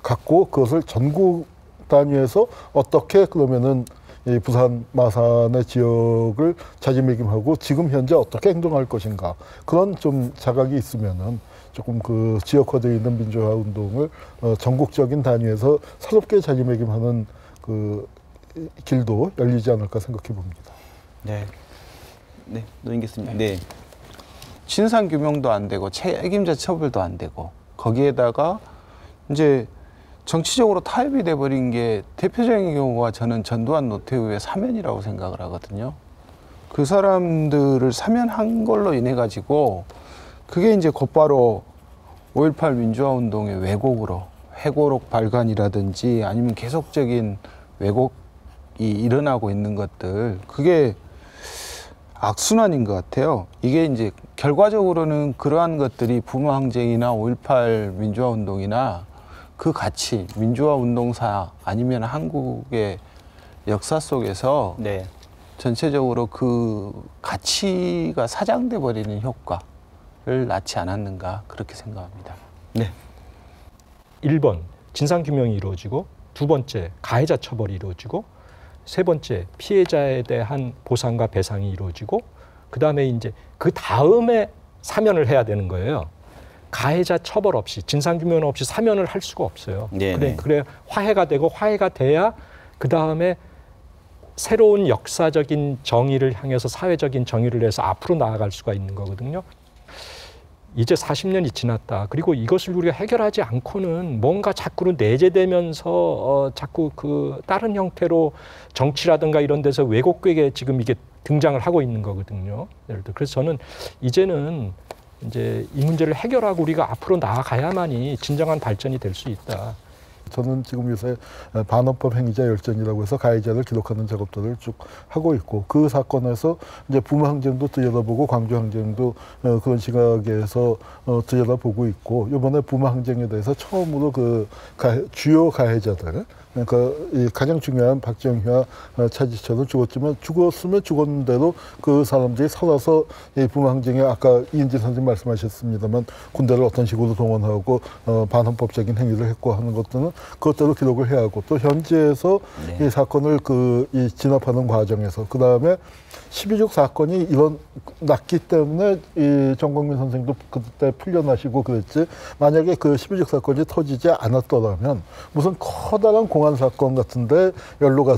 갖고 그것을 전국 단위에서 어떻게 그러면은 이 부산 마산의 지역을 자지매김하고 지금 현재 어떻게 행동할 것인가 그런 좀 자각이 있으면은 조금 그 지역화되어 있는 민주화 운동을 전국적인 단위에서 새롭게 자지매김하는 그 길도 열리지 않을까 생각해 봅니다. 네, 네, 노인겠습니다. 네. 진상 규명도 안 되고 책임자 처벌도 안 되고 거기에다가 이제 정치적으로 타협이 돼버린 게 대표적인 경우가 저는 전두환 노태우의 사면이라고 생각을 하거든요. 그 사람들을 사면한 걸로 인해 가지고 그게 이제 곧바로 5.18 민주화 운동의 왜곡으로 회고록 발간이라든지 아니면 계속적인 왜곡이 일어나고 있는 것들 그게 악순환인 것 같아요. 이게 이제 결과적으로는 그러한 것들이 부마항쟁이나 5.18 민주화 운동이나 그 가치, 민주화 운동사 아니면 한국의 역사 속에서 네. 전체적으로 그 가치가 사장돼 버리는 효과를 낳지 않았는가 그렇게 생각합니다. 네. 1번 진상규명이 이루어지고 2번째 가해자 처벌이 이루어지고 3번째 피해자에 대한 보상과 배상이 이루어지고 그다음에 이제 그 다음에 사면을 해야 되는 거예요. 가해자 처벌 없이 진상규명 없이 사면을 할 수가 없어요. 그래 화해가 되고 화해가 돼야 그 다음에 새로운 역사적인 정의를 향해서 사회적인 정의를 해서 앞으로 나아갈 수가 있는 거거든요. 이제 40년이 지났다. 그리고 이것을 우리가 해결하지 않고는 뭔가 자꾸로 내재되면서 자꾸 그 다른 형태로 정치라든가 이런 데서 왜곡되게 지금 이게 등장을 하고 있는 거거든요. 예를 들어 그래서 저는 이제는 이제 이 문제를 해결하고 우리가 앞으로 나아가야만이 진정한 발전이 될 수 있다. 저는 지금 요새 반헌법 행위자 열전이라고 해서 가해자를 기록하는 작업들을 쭉 하고 있고 그 사건에서 이제 부마항쟁도 들여다보고 광주항쟁도 그런 시각에서 들여다보고 있고 이번에 부마항쟁에 대해서 처음으로 그 주요 가해자들 그러니까 이 가장 중요한 박정희와 차지철은 죽었으면 죽었는 대로 그 사람들이 살아서 이 부마항쟁에 아까 이은지 선생님 말씀하셨습니다만 군대를 어떤 식으로 동원하고 반헌법적인 행위를 했고 하는 것들은 그것대로 기록을 해야 하고 또 현지에서 이 사건을 이 진압하는 과정에서 그 다음에 12.6 사건이 났기 때문에 이 정광민 선생도 그때 풀려나시고 그랬지 만약에 그 12.6 사건이 터지지 않았더라면 무슨 커다란 공안 사건 같은데 연루가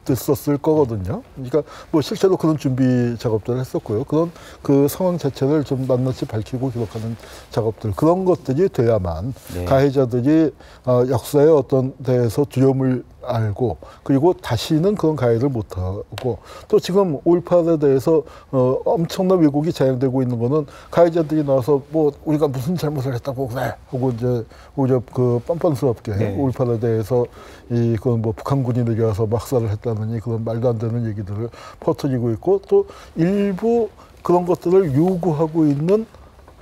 됐었을 거거든요. 그러니까 뭐 실제로 그런 준비 작업들을 했었고요. 그런 그 상황 자체를 좀 낱낱이 밝히고 기록하는 작업들 그런 것들이 돼야만 가해자들이 역사의 어떤 데에서 두려움을 알고 그리고 다시는 그런 가해를 못하고 또 지금 5.18에 대해서 엄청난 왜곡이 자행되고 있는 거는 가해자들이 나와서 뭐 우리가 무슨 잘못을 했다고 그래 하고 이제 오히려 그 뻔뻔스럽게 5.18에 대해서 그 뭐 북한군이 내려와서 막살을 했다느니 그런 말도 안 되는 얘기들을 퍼뜨리고 있고 또 일부 그런 것들을 요구하고 있는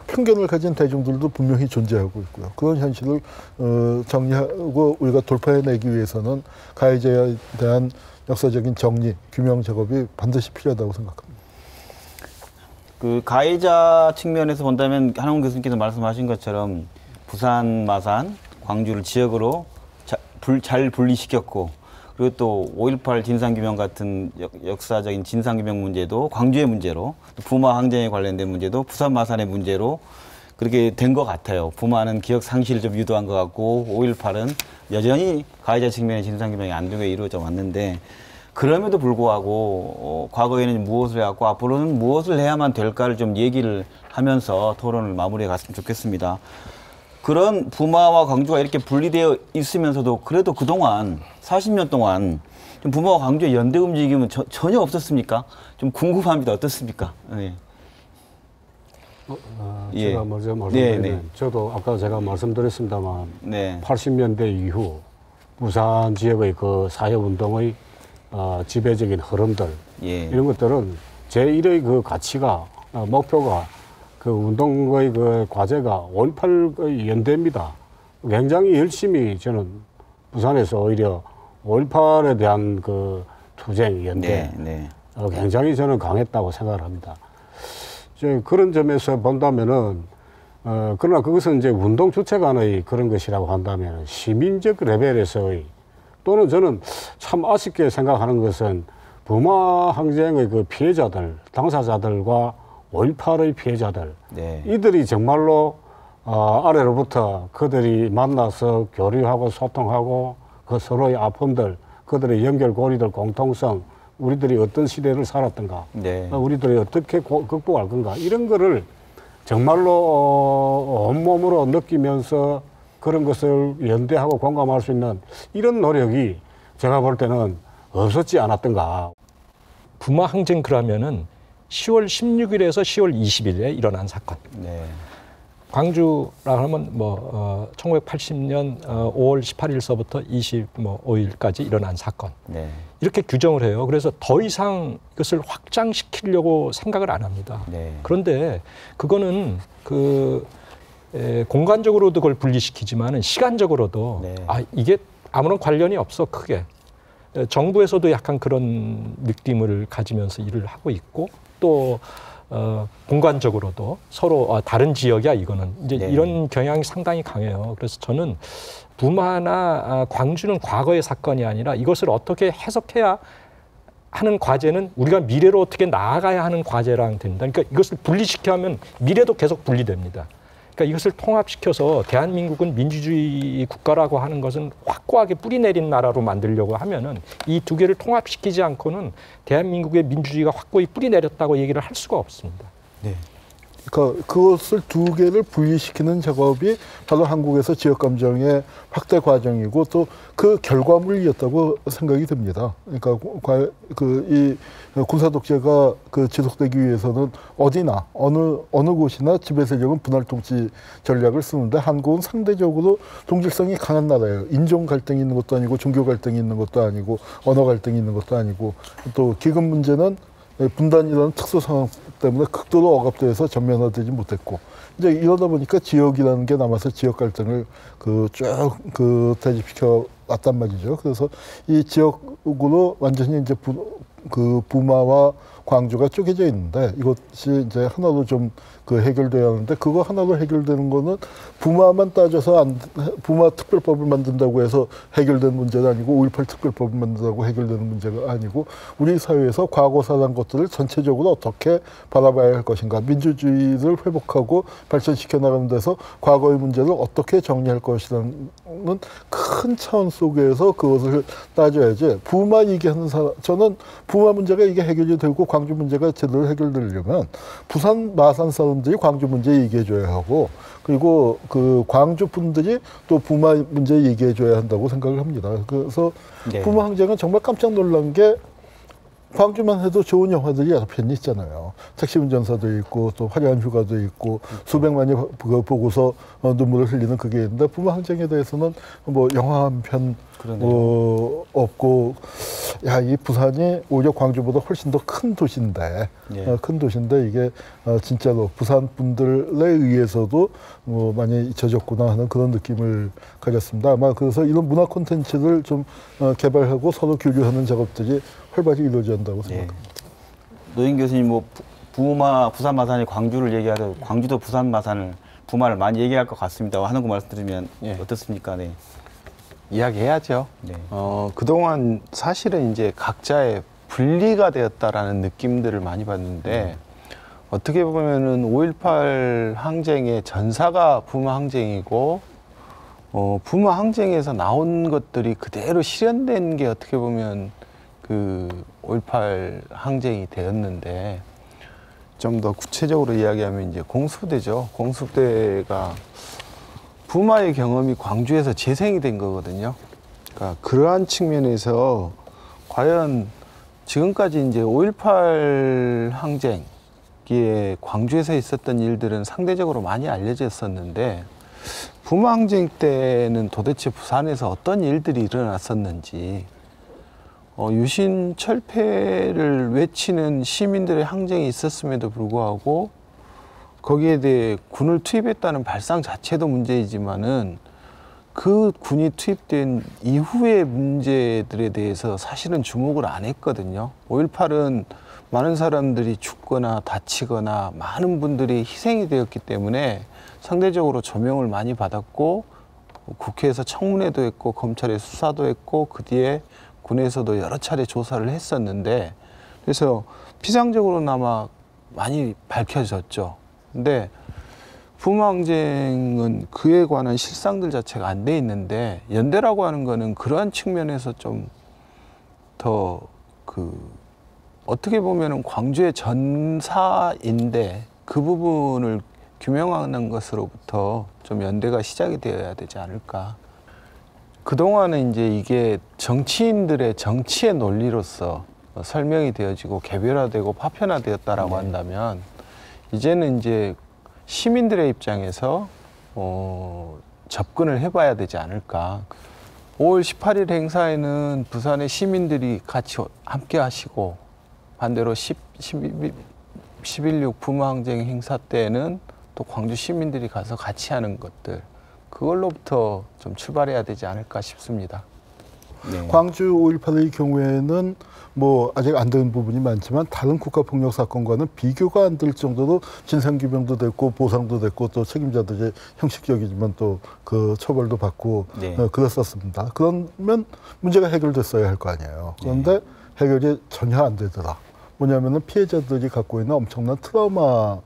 편견을 가진 대중들도 분명히 존재하고 있고요. 그런 현실을 정리하고 우리가 돌파해내기 위해서는 가해자에 대한 역사적인 정리, 규명 작업이 반드시 필요하다고 생각합니다. 그 가해자 측면에서 본다면 한홍 교수님께서 말씀하신 것처럼 부산, 마산, 광주를 지역으로 잘 분리시켰고 그리고 또 5.18 진상규명 같은 역사적인 진상규명 문제도 광주의 문제로 부마 항쟁에 관련된 문제도 부산 마산의 문제로 그렇게 된 것 같아요. 부마는 기억 상실을 좀 유도한 것 같고 5.18은 여전히 가해자 측면의 진상규명이 안 되게 이루어져 왔는데 그럼에도 불구하고 과거에는 무엇을 해왔고 앞으로는 무엇을 해야만 될까를 좀 얘기를 하면서 토론을 마무리해 갔으면 좋겠습니다. 그런 부마와 광주가 이렇게 분리되어 있으면서도 그래도 그동안 40년 동안 좀 부마와 광주의 연대 움직임은 전혀 없었습니까? 좀 궁금합니다. 어떻습니까? 네. 제가 예. 먼저 네, 말씀드리면 네. 저도 아까 제가 말씀드렸습니다만 네. 80년대 이후 부산 지역의 그 사회운동의 지배적인 흐름들 예. 이런 것들은 제1의 그 가치가 목표가 그 운동의 그 과제가 5.18의 연대입니다. 굉장히 열심히 저는 부산에서 오히려 5.18에 대한 그 투쟁 연대 네. 굉장히 저는 강했다고 생각을 합니다. 이제 그런 점에서 본다면은 그러나 그것은 이제 운동 주체 간의 그런 것이라고 한다면 시민적 레벨에서의 또는 저는 참 아쉽게 생각하는 것은 부마 항쟁의 그 피해자들, 당사자들과 5.18의 피해자들 네. 이들이 정말로 아래로부터 그들이 만나서 교류하고 소통하고 그 서로의 아픔들, 그들의 연결고리들 공통성, 우리들이 어떤 시대를 살았던가, 네. 우리들이 어떻게 극복할 건가 이런 거를 정말로 온몸으로 느끼면서 그런 것을 연대하고 공감할 수 있는 이런 노력이 제가 볼 때는 없었지 않았던가. 부마 항쟁 그러면은 10월 16일에서 10월 20일에 일어난 사건. 네. 광주라 하면 1980년 5월 18일서부터 25일까지 일어난 사건. 네. 이렇게 규정을 해요. 그래서 더 이상 이것을 확장시키려고 생각을 안 합니다. 네. 그런데 그거는 공간적으로도 그걸 분리시키지만은 시간적으로도 네. 이게 아무런 관련이 없어 크게. 정부에서도 약간 그런 느낌을 가지면서 일을 하고 있고 또 공간적으로도 서로 다른 지역이야 이거는 이제 네. 이런 경향이 상당히 강해요. 그래서 저는 부마나 광주는 과거의 사건이 아니라 이것을 어떻게 해석해야 하는 과제는 우리가 미래로 어떻게 나아가야 하는 과제랑 된다. 그러니까 이것을 분리시켜하면 미래도 계속 분리됩니다. 그러니까 이것을 통합시켜서 대한민국은 민주주의 국가라고 하는 것은 확고하게 뿌리내린 나라로 만들려고 하면은 이 두 개를 통합시키지 않고는 대한민국의 민주주의가 확고히 뿌리내렸다고 얘기를 할 수가 없습니다. 네. 그러니까 그것을 두 개를 분리시키는 작업이 바로 한국에서 지역감정의 확대 과정이고 또 그 결과물이었다고 생각이 듭니다. 그러니까 이 군사독재가 지속되기 위해서는 어디나 어느 곳이나 지배 세력은 분할 통치 전략을 쓰는데 한국은 상대적으로 동질성이 강한 나라예요. 인종 갈등이 있는 것도 아니고 종교 갈등이 있는 것도 아니고 언어 갈등이 있는 것도 아니고 또 기금 문제는 분단이라는 특수 상황 때문에 극도로 억압돼서 전면화되지 못했고 이제 이러다 보니까 지역이라는 게 남아서 지역 갈등을 쭉 대립시켜 왔단 말이죠. 그래서 이 지역으로 완전히 이제 부마와 광주가 쪼개져 있는데 이것이 이제 하나로 좀 해결돼야 하는데 그거 하나로 해결되는 거는 부마만 따져서 부마 특별법을 만든다고 해서 해결된 문제가 아니고 5.18 특별법을 만든다고 해결되는 문제가 아니고 우리 사회에서 과거사란 것들을 전체적으로 어떻게 바라봐야 할 것인가 민주주의를 회복하고 발전시켜 나가는 데서 과거의 문제를 어떻게 정리할 것이라는 큰 차원 속에서 그것을 따져야지 부마 얘기하는 저는 부마 문제가 이게 해결이 되고 광주 문제가 제대로 해결되려면 부산 마산 사람들이 광주 문제 얘기해줘야 하고 그리고 광주 분들이 또 부마 문제 얘기해줘야 한다고 생각을 합니다. 그래서 네. 부마 항쟁은 정말 깜짝 놀란 게 광주만 해도 좋은 영화들이 여러 편이 있잖아요. 택시 운전사도 있고 또 화려한 휴가도 있고 수백만이 보고서 눈물을 흘리는 그게 있는데 부마 항쟁에 대해서는 영화 한 편 없고 이 부산이 오히려 광주보다 훨씬 더 큰 도시인데 예. 큰 도시인데 이게 진짜로 부산 분들에 의해서도 많이 잊혀졌구나 하는 그런 느낌을 가졌습니다. 아마 그래서 이런 문화 콘텐츠를 좀 개발하고 서로 교류하는 작업들이 활발히 이루어져야 한다고 생각합니다. 노인 교수님 부산 마산이 광주를 얘기하도 광주도 부산 마산을 부마를 많이 얘기할 것 같습니다. 하는 거 말씀 들으면 어떻습니까? 네. 이야기해야죠. 네. 그동안 사실은 이제 각자의 분리가 되었다라는 느낌들을 많이 받는데 어떻게 보면은 5.18 항쟁의 전사가 부마 항쟁이고 부마 항쟁에서 나온 것들이 그대로 실현된 게 어떻게 보면 그 5.18 항쟁이 되었는데, 좀 더 구체적으로 이야기하면 이제 공수대죠. 공수대가 부마의 경험이 광주에서 재생이 된 거거든요. 그러니까 그러한 측면에서 과연 지금까지 이제 5.18 항쟁기에 광주에서 있었던 일들은 상대적으로 많이 알려져 있었는데, 부마 항쟁 때는 도대체 부산에서 어떤 일들이 일어났었는지, 유신 철폐를 외치는 시민들의 항쟁이 있었음에도 불구하고 거기에 대해 군을 투입했다는 발상 자체도 문제이지만은 그 군이 투입된 이후의 문제들에 대해서 사실은 주목을 안 했거든요. 5.18은 많은 사람들이 죽거나 다치거나 많은 분들이 희생이 되었기 때문에 상대적으로 조명을 많이 받았고, 국회에서 청문회도 했고 검찰에 수사도 했고 그 뒤에 군에서도 여러 차례 조사를 했었는데, 그래서 피상적으로나마 많이 밝혀졌죠. 근데 부마 항쟁은 그에 관한 실상들 자체가 안 돼 있는데, 연대라고 하는 거는 그러한 측면에서 좀 더 어떻게 보면은 광주의 전사인데 그 부분을 규명하는 것으로부터 좀 연대가 시작이 되어야 되지 않을까. 그동안은 이제 이게 정치인들의 정치의 논리로서 설명이 되어지고 개별화되고 파편화되었다라고 한다면, 이제는 이제 시민들의 입장에서 접근을 해봐야 되지 않을까. 5월 18일 행사에는 부산의 시민들이 같이 함께 하시고, 반대로 11.6 부마항쟁 행사 때는 또 광주 시민들이 가서 같이 하는 것들, 그걸로부터 좀 출발해야 되지 않을까 싶습니다. 네. 광주 5.18의 경우에는 뭐 아직 안 된 부분이 많지만 다른 국가폭력 사건과는 비교가 안 될 정도로 진상규명도 됐고 보상도 됐고 또 책임자들이 형식적이지만 또 그 처벌도 받고 네. 그랬었습니다. 그러면 문제가 해결됐어야 할 거 아니에요. 그런데 해결이 전혀 안 되더라. 뭐냐면은 피해자들이 갖고 있는 엄청난 트라우마가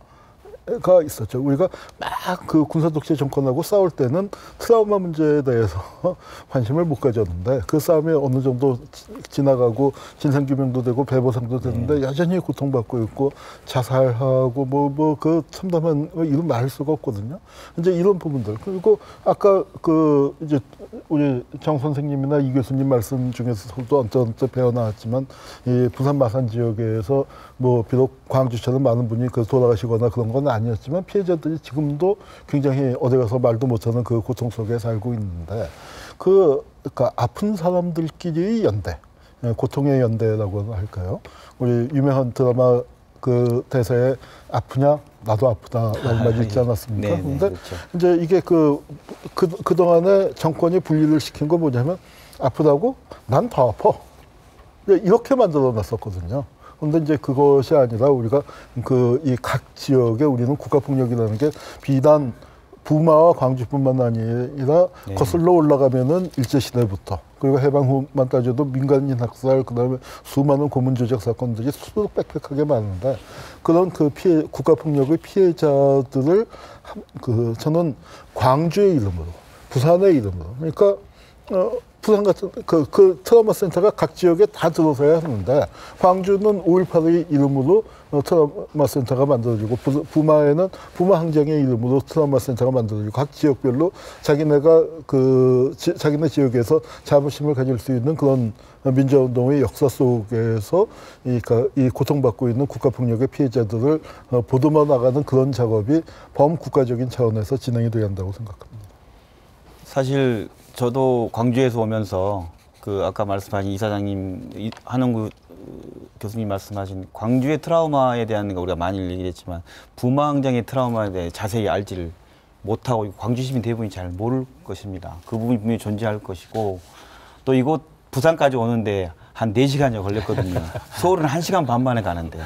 있었죠. 우리가 막 그 군사독재 정권하고 싸울 때는 트라우마 문제에 대해서 관심을 못 가졌는데, 그 싸움이 어느 정도 지나가고 진상규명도 되고 배보상도 되는데 여전히 고통받고 있고 자살하고 그 참담한 이름 말할 수가 없거든요. 이제 이런 부분들, 그리고 아까 그 이제 우리 정 선생님이나 이 교수님 말씀 중에서도 언뜻 배워 나왔지만, 이 부산 마산 지역에서 뭐 비록 광주처럼 많은 분이 그 돌아가시거나 그런 건 아니었지만 피해자들이 지금도 굉장히 어디 가서 말도 못하는 그 고통 속에 살고 있는데, 그러니까 아픈 사람들끼리의 연대, 고통의 연대라고 할까요? 우리 유명한 드라마 그 대사에 아프냐 나도 아프다라는 말이 있지 않았습니까? 그런데 그렇죠. 이제 이게 그동안에 정권이 분리를 시킨 거 뭐냐면, 아프다고 난 더 아파, 이렇게 만들어 놨었거든요. 그런데 이제 그것이 아니라 우리가 이 각 지역에 우리는 국가폭력이라는 게 비단 부마와 광주뿐만 아니라 거슬러 올라가면은 일제시대부터, 그리고 해방 후만 따져도 민간인 학살, 그다음에 수많은 고문 조작 사건들이 수두룩빽빽하게 많은데, 그런 그 국가폭력의 피해자들을 저는 광주의 이름으로, 부산의 이름으로, 그러니까 부산 같은 그 트라우마 센터가 각 지역에 다 들어서야 하는데, 광주는 5.18의 이름으로 트라우마 센터가 만들어지고, 부마에는 부마 항쟁의 이름으로 트라우마 센터가 만들어지고, 각 지역별로 자기네가 자기네 지역에서 자부심을 가질 수 있는 그런 민주화운동의 역사 속에서 이 고통받고 있는 국가폭력의 피해자들을 보듬어 나가는 그런 작업이 범국가적인 차원에서 진행이 돼야 한다고 생각합니다. 사실 저도 광주에서 오면서 그 아까 말씀하신 이사장님, 한홍구 교수님 말씀하신 광주의 트라우마에 대한 거 우리가 많이 얘기를 했지만, 부마 항쟁의 트라우마에 대해 자세히 알지를 못하고 광주 시민 대부분이 잘 모를 것입니다. 그 부분이 분명히 존재할 것이고, 또 이곳 부산까지 오는데 한 4시간이 걸렸거든요. 서울은 1시간 반 만에 가는데.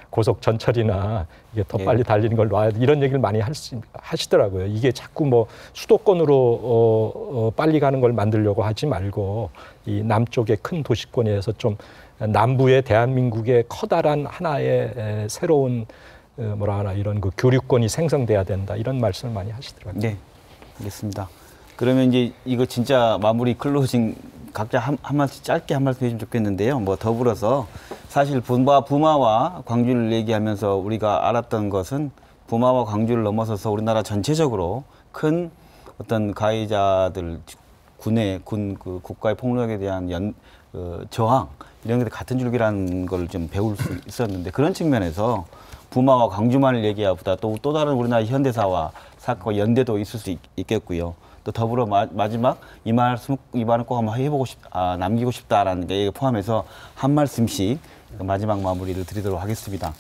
고속 전철이나 이게 더 빨리 달리는 걸 놔야 이런 얘기를 많이 하시더라고요. 이게 자꾸 뭐 수도권으로 빨리 가는 걸 만들려고 하지 말고, 이 남쪽의 큰 도시권에서 좀 남부의 대한민국의 커다란 하나의 새로운 뭐라 하나 이런 그 교류권이 생성돼야 된다 이런 말씀을 많이 하시더라고요. 네, 알겠습니다. 그러면 이제 이거 진짜 마무리 클로징 각자 한 말씀 짧게 한 말씀 해주면 좋겠는데요. 뭐 더불어서 사실 부마와 광주를 얘기하면서 우리가 알았던 것은 부마와 광주를 넘어서서 우리나라 전체적으로 큰 어떤 가해자들 군 그 국가의 폭력에 대한 저항 이런 게 같은 줄기라는 걸 좀 배울 수 있었는데 그런 측면에서 부마와 광주만을 얘기하보다 또 다른 우리나라 현대사와 사건과 연대도 있을 수 있겠고요. 또 더불어 마지막 이 말은 꼭 한번 남기고 싶다라는 게 포함해서 한 말씀씩 마지막 마무리를 드리도록 하겠습니다.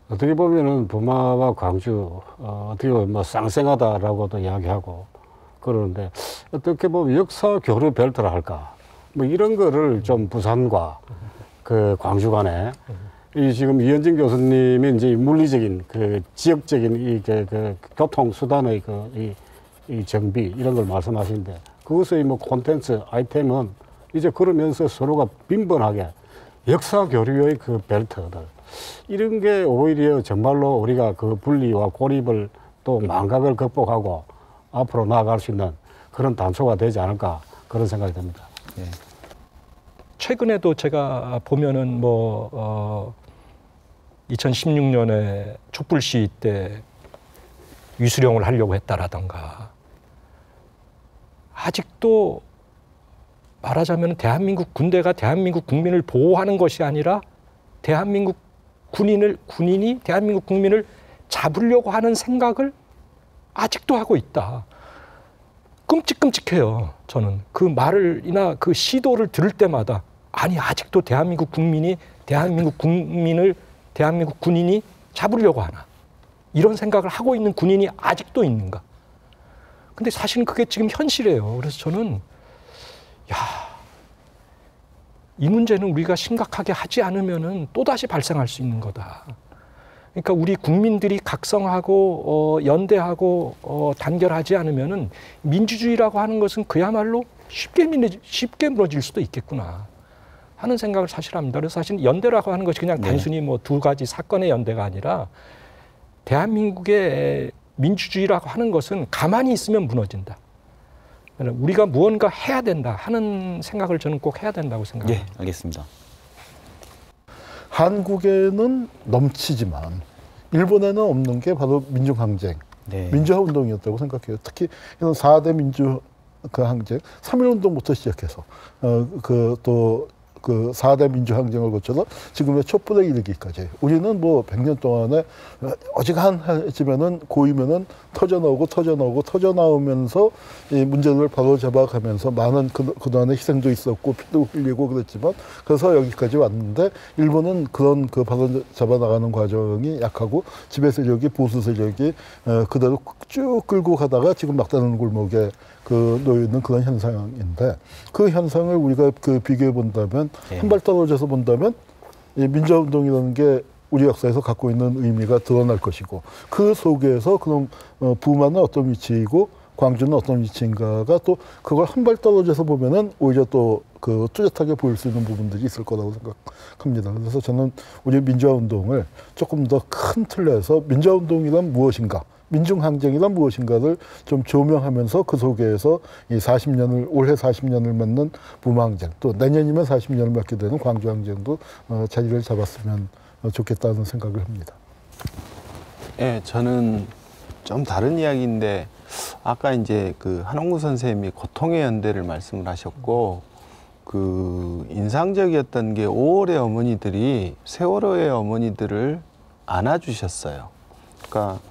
어떻게 보면은 부마와 광주 어떻게 보면 뭐 쌍생하다라고도 이야기하고 그러는데 어떻게 보면 역사 교류 벨트라 할까 뭐 이런 거를 좀 부산과 그 광주 간에 이 지금 이현진 교수님이 이제 물리적인 그 지역적인 그 교통 수단의 이 정비 이런 걸 말씀하시는데 그것의 뭐 콘텐츠 아이템은 이제 그러면서 서로가 빈번하게 역사 교류의 그 벨트들 이런 게 오히려 정말로 우리가 그 분리와 고립을 또 망각을 극복하고 앞으로 나아갈 수 있는 그런 단초가 되지 않을까 그런 생각이 듭니다. 네. 최근에도 제가 보면은 2016년에 촛불 시위 때 위수령을 하려고 했다라던가 아직도 말하자면 대한민국 군대가 대한민국 국민을 보호하는 것이 아니라 대한민국 군인이 대한민국 국민을 잡으려고 하는 생각을 아직도 하고 있다. 끔찍끔찍해요. 저는 그 말을이나 그 시도를 들을 때마다 아니 아직도 대한민국 국민이 대한민국 군인이 잡으려고 하나 이런 생각을 하고 있는 군인이 아직도 있는가. 근데 사실은 그게 지금 현실이에요. 그래서 저는 이 문제는 우리가 심각하게 하지 않으면은 또다시 발생할 수 있는 거다. 그러니까 우리 국민들이 각성하고 연대하고 단결하지 않으면은 민주주의라고 하는 것은 그야말로 쉽게 무너질 수도 있겠구나 하는 생각을 사실 합니다. 그래서 사실 연대라고 하는 것이 그냥 단순히 뭐 두 가지 사건의 연대가 아니라 대한민국의 민주주의라고 하는 것은 가만히 있으면 무너진다. 우리가 무언가 해야 된다 하는 생각을 저는 꼭 해야 된다고 생각합니다. 네, 알겠습니다. 한국에는 넘치지만 일본에는 없는 게 바로 민중항쟁, 민주화 운동이었다고 생각해요. 특히 이런 4대 민주 항쟁, 3.1운동부터 시작해서 그 4대 민주항쟁을 거쳐서 지금의 촛불에 이르기까지 우리는 뭐 100년 동안에 어지간하지면은 고이면은 터져나오면서 이 문제를 바로 잡아가면서 많은 그동안에 희생도 있었고 피도 흘리고 그랬지만 그래서 여기까지 왔는데 일본은 그런 그 바로 잡아나가는 과정이 약하고 지배 세력이 보수 세력이 그대로 쭉 끌고 가다가 지금 막다른 골목에 놓여 있는 그런 현상인데 그 현상을 우리가 비교해 본다면 한 발 떨어져서 본다면 이 민주화 운동이라는 게 우리 역사에서 갖고 있는 의미가 드러날 것이고 그 속에서 그럼 부마는 어떤 위치이고 광주는 어떤 위치인가가 또 그걸 한 발 떨어져서 보면은 오히려 또 뚜렷하게 보일 수 있는 부분들이 있을 거라고 생각합니다. 그래서 저는 우리 민주화 운동을 조금 더 큰 틀에서 민주화 운동이란 무엇인가, 민중항쟁이란 무엇인가를 좀 조명하면서 그 속에서 올해 40년을 맞는 부마항쟁, 또 내년이면 40년을 맞게 되는 광주항쟁도 자리를 잡았으면 좋겠다는 생각을 합니다. 네, 저는 좀 다른 이야기인데 아까 이제 그 한홍구 선생님이 고통의 연대를 말씀을 하셨고 그 인상적이었던 게 5월의 어머니들이 세월호의 어머니들을 안아주셨어요. 그러니까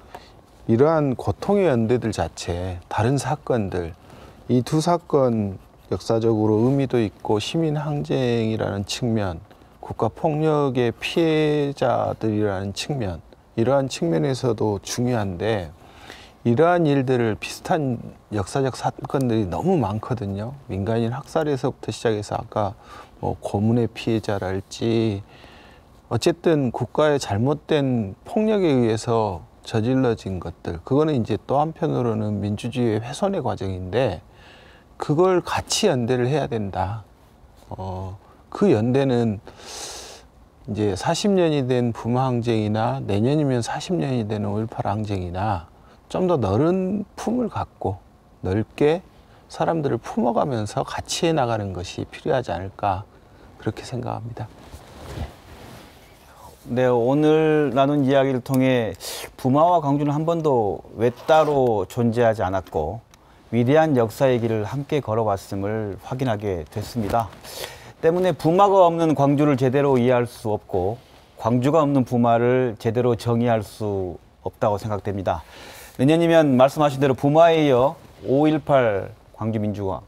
이러한 고통의 연대들 자체, 다른 사건들, 이 두 사건 역사적으로 의미도 있고 시민항쟁이라는 측면, 국가폭력의 피해자들이라는 측면, 이러한 측면에서도 중요한데 이러한 일들을 비슷한 역사적 사건들이 너무 많거든요. 민간인 학살에서부터 시작해서 아까 뭐 고문의 피해자랄지 어쨌든 국가의 잘못된 폭력에 의해서 저질러진 것들, 그거는 이제 또 한편으로는 민주주의의 훼손의 과정인데 그걸 같이 연대를 해야 된다. 그 연대는 이제 40년이 된 부마 항쟁이나 내년이면 40년이 되는 5.18 항쟁이나 좀 더 넓은 품을 갖고 넓게 사람들을 품어가면서 같이 해나가는 것이 필요하지 않을까 그렇게 생각합니다. 네, 오늘 나눈 이야기를 통해 부마와 광주는 한 번도 외따로 존재하지 않았고 위대한 역사의 길을 함께 걸어왔음을 확인하게 됐습니다. 때문에 부마가 없는 광주를 제대로 이해할 수 없고 광주가 없는 부마를 제대로 정의할 수 없다고 생각됩니다. 내년이면 말씀하신 대로 부마에 이어 5.18 광주 민주화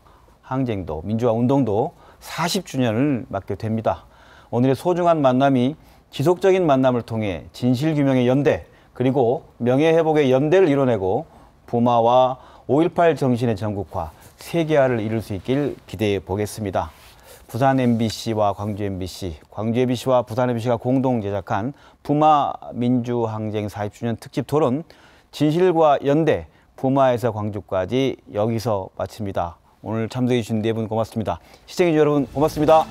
항쟁도 민주화 운동도 40주년을 맞게 됩니다. 오늘의 소중한 만남이 지속적인 만남을 통해 진실규명의 연대 그리고 명예회복의 연대를 이뤄내고 부마와 5.18 정신의 전국화, 세계화를 이룰 수 있길 기대해 보겠습니다. 부산 MBC와 광주 MBC, 광주 MBC와 부산 MBC가 공동 제작한 부마 민주항쟁 40주년 특집 토론 진실과 연대, 부마에서 광주까지 여기서 마칩니다. 오늘 참석해 주신 네 분 고맙습니다. 시청해 주신 여러분 고맙습니다.